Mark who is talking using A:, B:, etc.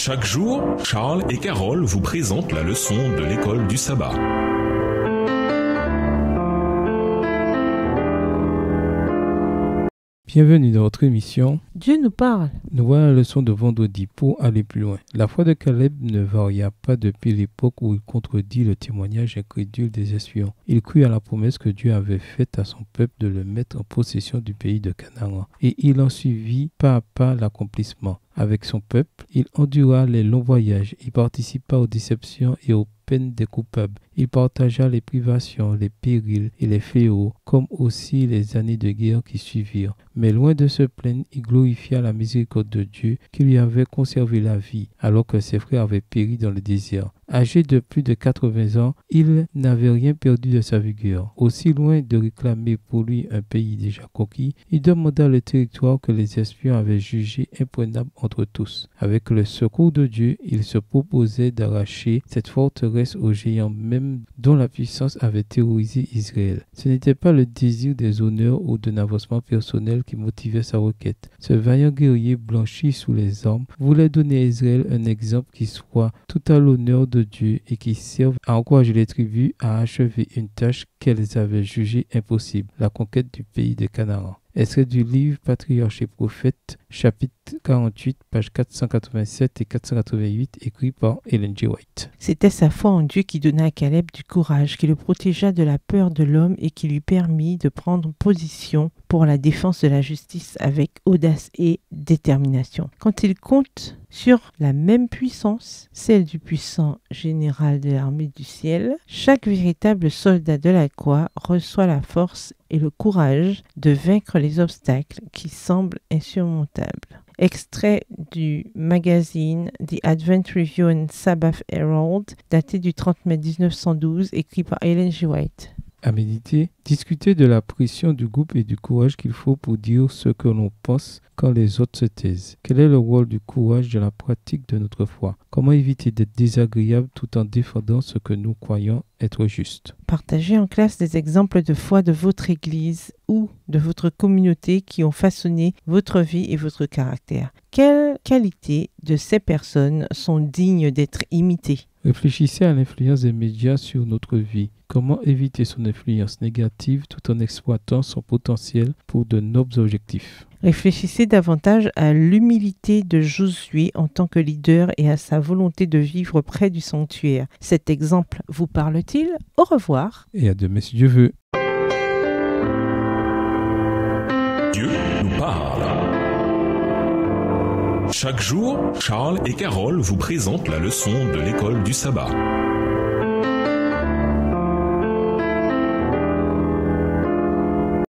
A: Chaque jour, Charles et Carole vous présentent la leçon de l'école du sabbat.
B: Bienvenue dans votre émission
C: Dieu nous parle.
B: Nous voilà la leçon de vendredi pour aller plus loin. La foi de Caleb ne varia pas depuis l'époque où il contredit le témoignage incrédule des espions. Il crut à la promesse que Dieu avait faite à son peuple de le mettre en possession du pays de Canaan. Et il en suivit pas à pas l'accomplissement. Avec son peuple, il endura les longs voyages, il participa aux déceptions et aux peines des coupables. Il partagea les privations, les périls et les fléaux, comme aussi les années de guerre qui suivirent. Mais loin de se plaindre, il glorifia la miséricorde de Dieu qui lui avait conservé la vie, alors que ses frères avaient péri dans le désert. Âgé de plus de 80 ans, il n'avait rien perdu de sa vigueur. Aussi loin de réclamer pour lui un pays déjà conquis, il demanda le territoire que les espions avaient jugé imprenable entre tous. Avec le secours de Dieu, il se proposait d'arracher cette forteresse aux géants même dont la puissance avait terrorisé Israël. Ce n'était pas le désir des honneurs ou d'un avancement personnel qui motivait sa requête. Ce vaillant guerrier blanchi sous les armes voulait donner à Israël un exemple qui soit tout à l'honneur de Dieu et qui serve à encourager les tribus à achever une tâche qu'elles avaient jugée impossible, la conquête du pays de Canaan. Extrait du livre Patriarches et Prophètes, chapitre 48, pages 487 et 488, écrit par Ellen G. White.
C: C'était sa foi en Dieu qui donna à Caleb du courage, qui le protégea de la peur de l'homme et qui lui permit de prendre position pour la défense de la justice avec audace et détermination. Quand il compte sur la même puissance, celle du puissant général de l'armée du ciel, chaque véritable soldat de la croix reçoit la force et le courage de vaincre les obstacles qui semblent insurmontables. Extrait du magazine The Advent Review and Sabbath Herald, daté du 30 mai 1912, écrit par Ellen G. White.
B: À méditer, discuter de la pression du groupe et du courage qu'il faut pour dire ce que l'on pense quand les autres se taisent. Quel est le rôle du courage dans la pratique de notre foi? Comment éviter d'être désagréable tout en défendant ce que nous croyons être juste?
C: Partagez en classe des exemples de foi de votre église ou de votre communauté qui ont façonné votre vie et votre caractère. Quelles qualités de ces personnes sont dignes d'être imitées?
B: Réfléchissez à l'influence des médias sur notre vie. Comment éviter son influence négative tout en exploitant son potentiel pour de nobles objectifs?
C: Réfléchissez davantage à l'humilité de Josué en tant que leader et à sa volonté de vivre près du sanctuaire. Cet exemple vous parle-t-il? Au revoir.
B: Et à demain si Dieu veut.
A: Dieu nous parle. Chaque jour, Charles et Carole vous présentent la leçon de l'école du sabbat.